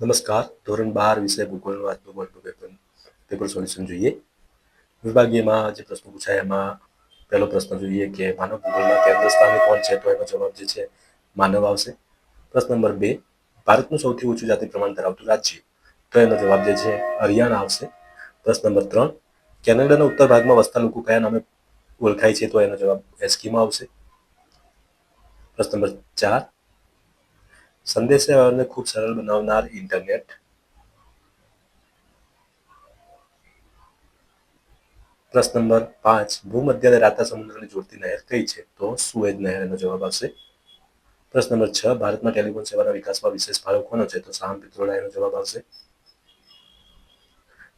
નમસ્કાર. ધોરણ 12 વિષય ભૂગોળનું આજનું બોર્ડનું પેપર સોલ્યુશન જોઈએ. વિભાગીયમાં જે પ્રશ્નો પૂછાય એમાં પહેલો પ્રશ્ન જોઈએ કે માનવ ભૂગોળમાં કેન્દ્ર સ્થાને કોણ છે, તો એનો જવાબ જે છે માનવ આવશે. પ્રશ્ન નંબર 2, ભારતનું સૌથી ઊંચું જાતિ પ્રમાણ ધરાવતું રાજ્ય, તો એનો જવાબ જે છે હરિયાણા આવશે. પ્રશ્ન નંબર 3, કેનેડાના ઉત્તર ભાગમાં વસતા લોકો કયા નામે ઓળખાય છે, તો એનો જવાબ એસ્કિમો આવશે. પ્રશ્ન નંબર 4, સંદેશાવ્યવહારને ખૂબ સરળ બનાવનાર ઇન્ટરનેટ. પ્રશ્ન નંબર 5, ભૂમધ્ય અને રાતા સમુદ્રને જોડતી નહેર કઈ છે, તો સુએઝ નહેર એનો જવાબ આવશે. પ્રશ્ન નંબર 6, ભારતમાં ટેલિફોન સેવાના વિકાસમાં વિશેષ ફાળો કોનો છે, તો સામ પિત્રોડા એનો જવાબ આવશે.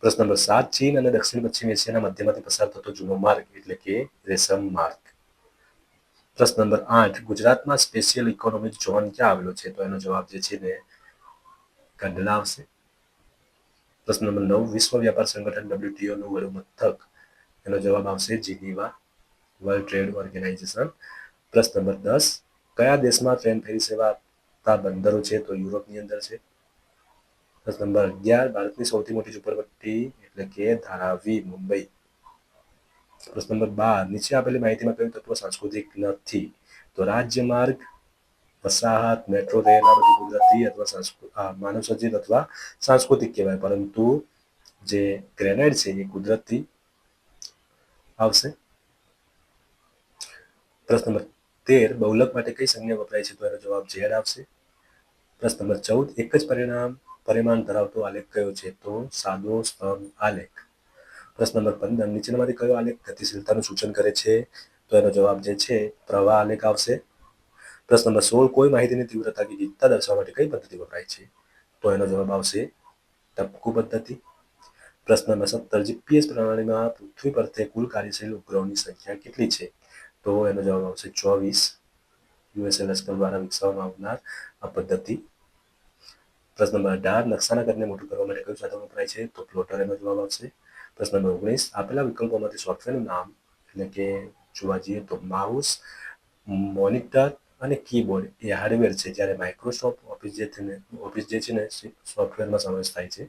પ્રશ્ન નંબર 7, ચીન અને દક્ષિણ પશ્ચિમ એશિયાના મધ્યમાંથી પસાર થતો જૂનો માર્ગ એટલે કે રેશમ માર્ગ. પ્રશ્ન નંબર 8, ગુજરાતમાં સ્પેશિયલ ઇકોનોમિક ઝોન ક્યાં આવેલો છે, તો એનો જવાબ જે છે ને કંડલા આવશે. પ્રશ્ન નંબર 9, વિશ્વ વ્યાપાર સંગઠન WTO નું વડું મથક, એનો જવાબ આવશે જીનીવા, વર્લ્ડ ટ્રેડ ઓર્ગેનાઇઝેશન. પ્રશ્ન નંબર 10, કયા દેશમાં ટ્રેન ફેરી સેવા આપતા બંદરો છે, તો યુરોપની અંદર છે. પ્રશ્ન નંબર 11, ભારતની સૌથી મોટી ઝુંપડપટ્ટી એટલે કે ધારાવી, મુંબઈ. પ્રશ્ન નંબર 12, નીચે આપેલી માહિતીમાં કયું તત્વ સાંસ્કૃતિક નથી, તો રાજ્ય માર્ગ, વસાહત, મેટ્રો રેલ આ બધું કુદરતી અથવા માનવસર્જિત અથવા સાંસ્કૃતિક કહેવાય, પરંતુ જે ગ્રેનાઇટ છે એ કુદરતી આવશે. પ્રશ્ન નંબર 13, બહુલક માટે કઈ સંજ્ઞા વપરાય છે, તો એનો જવાબ ઝેડ આવશે. પ્રશ્ન નંબર 14, એક જ પરિમાણ ધરાવતો આલેખ કયો છે, તો સાદો સ્તંભ આલેખ. પ્રશ્ન નંબર 15, નીચેનામાંથી કયો આલેખ ગતિશીલતાનું સૂચન કરે છે, તો એનો જવાબ જે છે પ્રવાહ આલેખ આવશે. પ્રશ્ન નંબર 16, કોઈ માહિતીની તીવ્રતા કે ગીચતા દર્શાવવા માટે કઈ પદ્ધતિ વપરાય છે, તો એનો જવાબ આવશે ટપકુ પદ્ધતિ. પ્રશ્ન નંબર 17, જીપીએસ પ્રણાલીમાં પૃથ્વી પરથી કુલ કાર્યશીલ ઉપગ્રહોની સંખ્યા કેટલી છે, તો એનો જવાબ આવશે 24. યુએસ લશ્કર દ્વારા વિકસાવવામાં આવનાર આ પદ્ધતિ. પ્રશ્ન નંબર 18, નકશાના કદને મોટું કરવા માટે કયું સાધન વપરાય છે, તો પ્લોટર એનો જવાબ આવશે. પ્રશ્ન નંબર 19, આપેલા વિકલ્પોમાંથી સોફ્ટવેરનું નામ એટલે કે જોવા જઈએ તો માઉસ, મોનિટર અને કીબોર્ડ એ હાર્ડવેર છે, જ્યારે માઇક્રોસોફ્ટ ઓફિસ જે છે ને સોફ્ટવેરમાં સમાવેશ થાય છે.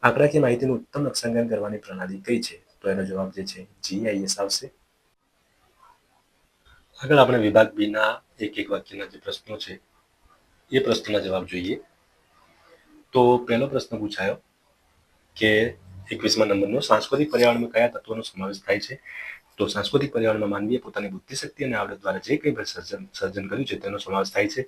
આંકડાકીય માહિતીનું ઉત્તમ નકશાંકન કરવાની પ્રણાલી કઈ છે, તો એનો જવાબ જે છે GIS આવશે. આગળ આપણે વિભાગ બી ના એક વાક્યના જે પ્રશ્નો છે એ પ્રશ્નના જવાબ જોઈએ. તો પહેલો પ્રશ્ન પૂછાયો કે 21મા નંબરનો, સાંસ્કૃતિક પર્યાવરણમાં કયા તત્વોનો સમાવેશ થાય છે, તો સાંસ્કૃતિક પર્યાવરણમાં માનવીએ પોતાની બુદ્ધિશક્તિ અને આવડત દ્વારા જે કંઈ સર્જન કર્યું છે તેનો સમાવેશ થાય છે,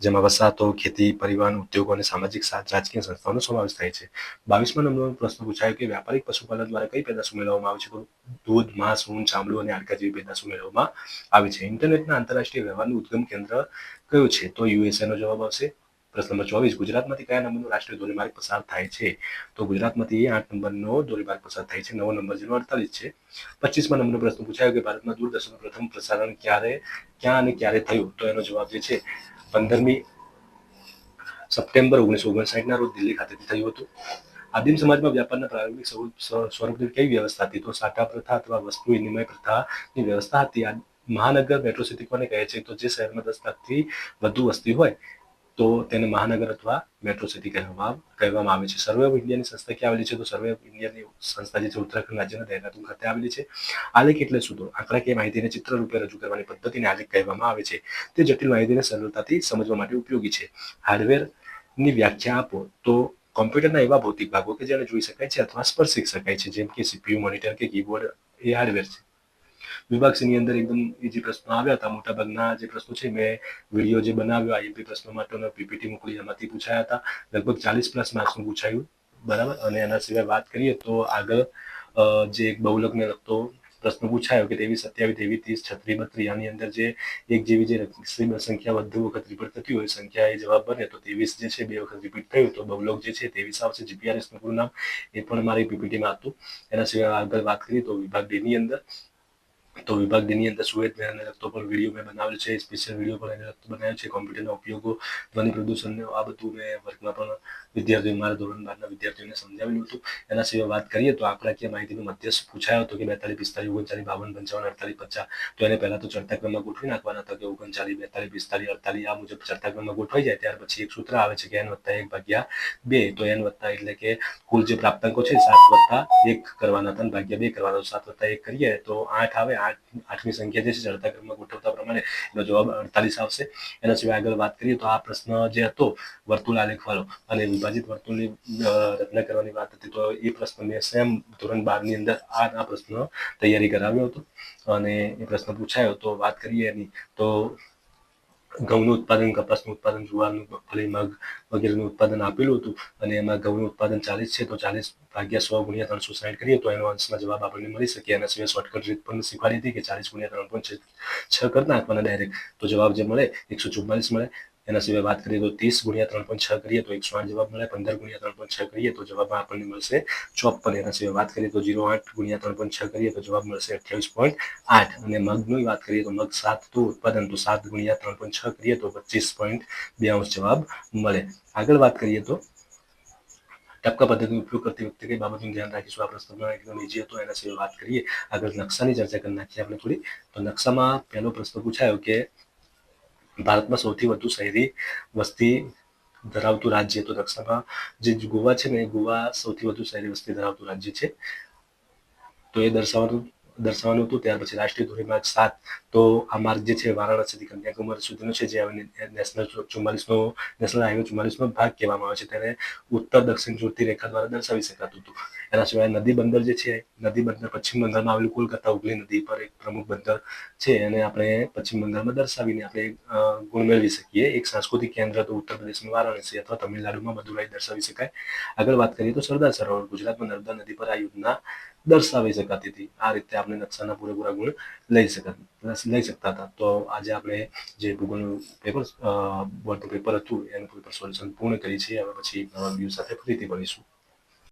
જેમાં વસાહતો, ખેતી, પરિવહન, ઉદ્યોગો અને સામાજિક રાજકીય સંસ્થાઓનો સમાવેશ થાય છે. 22મા નંબરનો પ્રશ્ન પૂછાયો કે વ્યાપારિક પશુપાલન દ્વારા કઈ પેદાશો મેળવવામાં આવે છે, તો દૂધ, માંસ, ઊન, ચામડું અને હાડકાં જેવી પેદાશો મેળવવામાં આવે છે. ઇન્ટરનેટના આંતરરાષ્ટ્રીય વ્યવહારનું ઉદ્ગમ કેન્દ્ર કયું છે, તો USA નો જવાબ આવશે. પ્રશ્ન નંબર 24, ગુજરાતમાંથી કયા નંબરનો રાષ્ટ્રીય ધોરીમાર્ગ પસાર થાય છે, તો ગુજરાતમાંથી 8 નંબરનો ધોરીમાર્ગ પસાર થાય છે. નવો નંબર જેનો 48 છે. 25મા નંબરનો પ્રશ્ન પૂછાયો કે ભારતમાં દૂરદર્શનનું પ્રથમ પ્રસારણ ક્યાં અને ક્યારે થયું, તો એનો જવાબ જે છે 15મી સપ્ટેમ્બર 1959ના રોજ દિલ્હી ખાતેથી થયું હતું. આદિમ સમાજમાં વ્યાપારના પ્રારંભિક સ્વરૂપની કઈ વ્યવસ્થા હતી, તો સાટા પ્રથા અથવા વસ્તુ વિનિમય પ્રથાની વ્યવસ્થા હતી. મહાનગર મેટ્રો સિટી કોને કહે છે, તો જે શહેરમાં 10 લાખથી વધુ વસ્તી હોય તો તેને મહાનગર અથવા મેટ્રો સિટી કહેવામાં આવે છે. સર્વે ઓફ ઇન્ડિયાની સંસ્થા ક્યાં આવેલી છે, તો સર્વે ઓફ ઇન્ડિયાની સંસ્થા જે છે ઉત્તરાખંડ રાજ્યના દહેરાદૂન ખાતે આવેલી છે. આલેખ એટલે શું, તો આંકડાકીય માહિતીને ચિત્ર રૂપે રજૂ કરવાની પદ્ધતિને આલેખ કહેવામાં આવે છે. તે જટિલ માહિતીને સરળતાથી સમજવા માટે ઉપયોગી છે. હાર્ડવેરની વ્યાખ્યા આપો, તો કોમ્પ્યુટરના એવા ભૌતિક ભાગો કે જેને જોઈ શકાય છે અથવા સ્પર્શી શકાય છે, જેમ કે સીપીયુ, મોનિટર કે કીબોર્ડ એ હાર્ડવેર છે. વિભાગ સી ની અંદર એકદમ ઈઝી પ્રશ્નો આવ્યા હતા. મોટાભાગના જે પ્રશ્નો છે મેં વિડીયો જે બનાવ્યો આઈએમપી પ્રશ્નો માટેનો પીપીટી મોકલી એમાંથી પૂછાયા હતા. લગભગ 40+ માર્ક્સનું પૂછાયું, બરાબર. અને એના સિવાય વાત કરીએ તો આગળ જે એક બહુલકને લગતો પ્રશ્ન પૂછાયો કે 23, 27, 23, 30, 36, 32 આની અંદર જે એક જેવી જે સંખ્યા વધુ વખત રિપીટ થતી હોય સંખ્યા એ જવાબ બને તો 23 જે છે 2 વખત રિપીટ થયું તો બહુલક જે છે 23 આવશે. જીપીઆરએસ નું પૂરું નામ એ પણ મારી પીપીટીમાં હતું. એના સિવાય આગળ વાત કરીએ તો વિભાગ ડી ની અંદર તો વિભાગ ડી ની અંદર સુએઝ નહેરને લગતો પણ વિડીયો મેં બનાવેલો છે, સ્પેશિયલ વિડીયો પણ એને લગતો બનાવ્યો છે. કોમ્પ્યુટરના ઉપયોગો, ધ્વનિ પ્રદૂષણને આ બધું મેં વર્ગમાં પણ વિદ્યાર્થીઓ, મારા ધોરણ 12ના વિદ્યાર્થીઓને સમજાવેલું હતું. એના સિવાય વાત કરીએ તો આંકડાકીય માહિતીનો મધ્યસ્થ પૂછાયો હતો કે 42, 45, 39, 52, 55, 48, 50. તો એને પહેલા તો ચડતા ક્રમમાં ગોઠવી નાખવાના હતા કે 39, 42, 45, 48 આ મુજબ ચડતા ક્રમમાં ગોઠવાઈ જાય. ત્યાર પછી એક સૂત્ર આવે છે કે n+1/2. તો n વત્તા એટલે કે કુલ જે પ્રાપ્તાંકો છે 7+1 કરવાના હતા, ભાગ્યા 2 કરવાના. 7+1 કરીએ તો 8 આવે. 8મી સંખ્યા જે છે ચડતા ક્રમમાં ગોઠવતા પ્રમાણે એનો જવાબ 48 આવશે. એના સિવાય આગળ વાત કરીએ તો આ પ્રશ્ન જે હતો વર્તુળ આલેખવાળો અને વિભાજિત વર્તુળની રચના કરવાની વાત હતી, તો એ પ્રશ્ન મેં સેમ ધોરણ 12ની અંદર આ પ્રશ્ન તૈયારી કરાવ્યો હતો અને એ પ્રશ્ન પૂછાયો. તો વાત કરીએ એની તો ઘઉંનું ઉત્પાદન, કપાસનું ઉત્પાદન, જુવારનું, મગફળી, મગ વગેરેનું ઉત્પાદન આપેલું હતું અને એમાં ઘઉંનું ઉત્પાદન 40 છે, તો 40/100 × 360 કરીએ તો એનો અંશમાં જવાબ આપણને મળી શકે. એના સિવાય શોર્ટકટ રીત પણ શીખવાડી હતી કે 40 × 3.6 કરી નાખવાના ડાયરેક્ટ, તો જવાબ જે મળે 144 મળે. એના સિવાય વાત કરીએ તો 30 × 3.6 કરીએ તો 108 જવાબ મળે. 15 × 3.6 કરીએ તો જવાબમાં આપણને મળશે 54. એના સિવાય વાત કરીએ તો 08 × 3.6 કરીએ તો જવાબ મળશે 28.8. અને મગની વાત કરીએ તો મગ 7 ઉત્પાદન, તો 7 × 3.6 કરીએ તો 25.2 જવાબ મળે. આગળ વાત કરીએ તો ટપકા પદ્ધતિનો ઉપયોગ કરતી વખતે કઈ બાબતનું ધ્યાન રાખીશું. આ પ્રશ્ન એકદમ ઈઝી હતો. એના સિવાય વાત કરીએ આગળ નકશાની ચર્ચા કરી નાખીએ આપણે થોડી. તો નકશામાં પહેલો પ્રશ્ન પૂછાયો કે ભારતમાં સૌથી વધુ શહેરી વસ્તી ધરાવતું રાજ્ય, તો નકશામાં જે ગોવા છે ને, ગોવા સૌથી વધુ શહેરી વસ્તી ધરાવતું રાજ્ય છે, તો એ દર્શાવવાનું હતું. ત્યાર પછી રાષ્ટ્રીય ધોરીમાર્ગ 7, તો આ માર્ગ જે છે વારાણસીથી કન્યાકુમારી સુધીનો છે, જે નેશનલ હાઈવે 44નો ભાગ કહેવામાં આવે છે. તેને ઉત્તર દક્ષિણ જોડતી રેખા દ્વારા દર્શાવી શકાતું હતું. એના સિવાય નદી બંદર જે છે, નદી બંદર પશ્ચિમ બંગાળમાં આવેલું કોલકાતા હુગલી નદી પર એક પ્રમુખ બંદર છે, એને આપણે પશ્ચિમ બંગાળમાં દર્શાવીને આપણે ગુણ મેળવી શકીએ. એક સાંસ્કૃતિક કેન્દ્ર તો ઉત્તર પ્રદેશમાં વારાણસી અથવા તમિલનાડુમાં મદુરાઈ દર્શાવી શકાય. આગળ વાત કરીએ તો સરદાર સરોવર ગુજરાતમાં નર્મદા નદી પર આ યોજના દર્શાવી શકાતી હતી. આ રીતે આપણે નકશાના પૂરેપૂરા ગુણ લઈ શકતા હતા. તો આજે આપણે જે ભૂગોળનું પેપર બોર્ડનું પેપર હતું એનું પેપર સોલ્યુશન પૂર્ણ કરી છે. હવે પછી નવા વ્યૂ સાથે ફરીથી મળીશું.